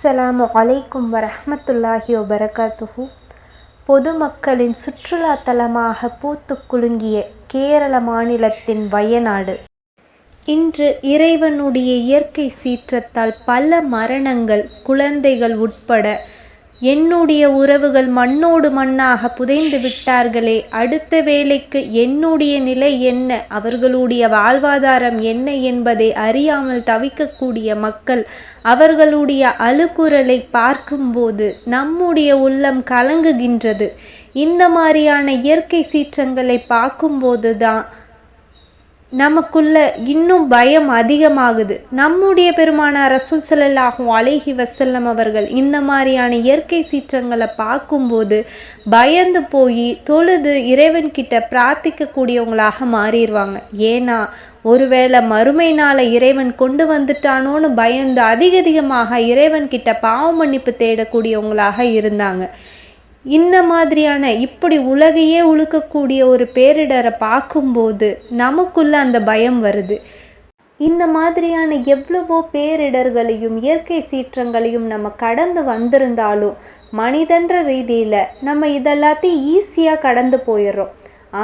அஸ்ஸலாமு அலைக்கும் வரஹ்மத்துல்லாஹி வபரகாத்துஹு. பொதுமக்களின் சுற்றுலா தலமாக பூத்து குலுங்கிய கேரள மாநிலத்தின் வயநாடு இன்று இறைவனுடைய இயற்கை சீற்றத்தால் பல மரணங்கள், குழந்தைகள் உட்பட என்னுடைய உறவுகள் மண்ணோடு மண்ணாக புதைந்து விட்டார்களே, அடுத்த வேளைக்கு என்னுடைய நிலை என்ன, அவர்களுடைய வாழ்வாதாரம் என்ன என்பதை அறியாமல் தவிக்கக்கூடிய மக்கள் அவர்களுடைய அழுகுரலை பார்க்கும்போது நம்முடைய உள்ளம் கலங்குகின்றது. இந்த மாதிரியான இயற்கை சீற்றங்களை பார்க்கும்போது தான் நமக்குள்ள இன்னும் பயம் அதிகமாகுது. நம்முடைய பெருமானார் ரசூல் ஸல்லல்லாஹு அலைஹி வஸல்லம் அவர்கள் இந்த மாதிரியான இயற்கை சீற்றங்களை பார்க்கும்போது பயந்து போய் தொழுது இறைவன்கிட்ட பிரார்த்திக்கக்கூடியவங்களாக மாறிடுவாங்க. ஏன்னா ஒருவேளை மறுமை நாளை இறைவன் கொண்டு வந்துட்டானோன்னு பயந்து அதிகமாக இறைவன்கிட்ட பாவ மன்னிப்பு தேடக்கூடியவங்களாக இருந்தாங்க. இந்த மாதிரியான இப்படி உலகையே உழுக்கக்கூடிய ஒரு பேரிடரை பார்க்கும்போது நமக்குள்ள அந்த பயம் வருது. இந்த மாதிரியான எவ்வளவோ பேரிடர்களையும் இயற்கை சீற்றங்களையும் நம்ம கடந்து வந்திருந்தாலும் மனிதன்ற ரீதியில் நம்ம இதெல்லாத்தையும் ஈஸியாக கடந்து போயிடுறோம்.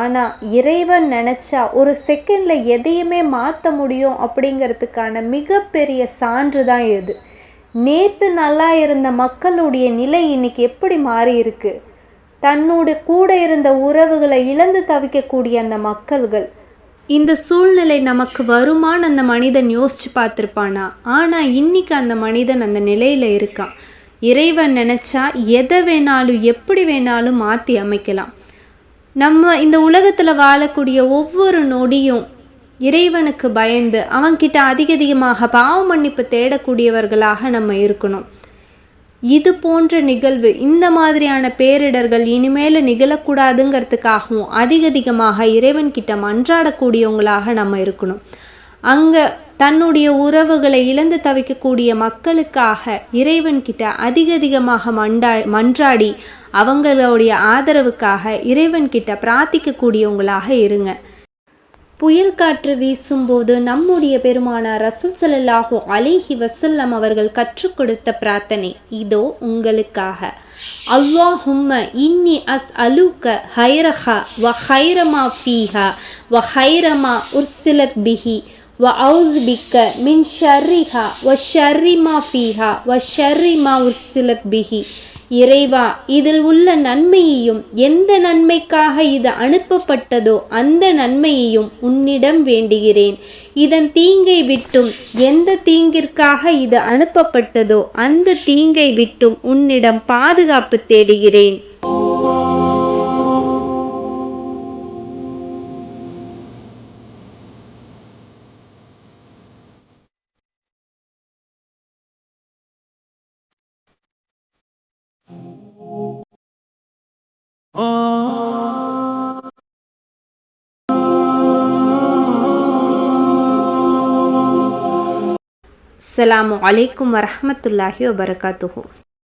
ஆனால் இறைவன் நினச்சா ஒரு செகண்டில் எதையுமே மாற்ற முடியும் அப்படிங்கிறதுக்கான மிகப்பெரிய சான்று தான் இது. நேற்று நல்லா இருந்த மக்களுடைய நிலை இன்னைக்கு எப்படி மாறி இருக்கு. தன்னோட கூட இருந்த உறவுகளை இழந்து தவிக்கக்கூடிய அந்த மக்கள்கள், இந்த சூழ்நிலை நமக்கு வருமானு அந்த மனிதன் யோசிச்சு பார்த்துருப்பானா? ஆனால் இன்னைக்கு அந்த மனிதன் அந்த நிலையில் இருக்கான். இறைவன் நினச்சா எதை வேணாலும் எப்படி வேணாலும் மாற்றி அமைக்கலாம். நம்ம இந்த உலகத்தில் வாழக்கூடிய ஒவ்வொரு நொடியும் இறைவனுக்கு பயந்து அவன்கிட்ட அதிகமாக பாவ மன்னிப்பு தேடக்கூடியவர்களாக நம்ம இருக்கணும். இது போன்ற நிகழ்வு, இந்த மாதிரியான பேரிடர்கள் இனிமேல் நிகழக்கூடாதுங்கிறதுக்காகவும் அதிகமாக இறைவன்கிட்ட மன்றாடக்கூடியவங்களாக நம்ம இருக்கணும். அங்கே தன்னுடைய உறவுகளை இழந்து தவிக்கக்கூடிய மக்களுக்காக இறைவன்கிட்ட அதிகமாக மன்றாடி அவங்களுடைய ஆதரவுக்காக இறைவன்கிட்ட பிரார்த்திக்கக்கூடியவங்களாக இருங்க. புயல் காற்று வீசும்போது நம்முடைய பெருமானார் ரசூல் ஸல்லல்லாஹு அலைஹி வஸல்லம் அவர்கள் கற்றுக் கொடுத்த பிரார்த்தனை இதோ உங்களுக்காக. அல்லாஹும்ம இன்னி அஸ்அலுக ஹைரஹா வ ஹைரமா ஃபீஹா வ ஹைரமா உர்சிலத் பிஹி வ அஊது பிக்க மின் ஷர்ரிஹா வ ஷர்ரிமா ஃபீஹா வ ஷர்ரிமா உர்சிலத் பிஹி. இறைவா, இதில் உள்ள நன்மையையும் எந்த நன்மைக்காக இது அனுப்பப்பட்டதோ அந்த நன்மையையும் உன்னிடம் வேண்டுகிறேன். இதன் தீங்கை விட்டும் எந்த தீங்கிற்காக இது அனுப்பப்பட்டதோ அந்த தீங்கை விட்டும் உன்னிடம் பாதுகாப்பு தேடுகிறேன். அஸ்ஸலாமு அலைக்கும் வரஹ்மத்துல்லாஹி வபரகாத்துஹு.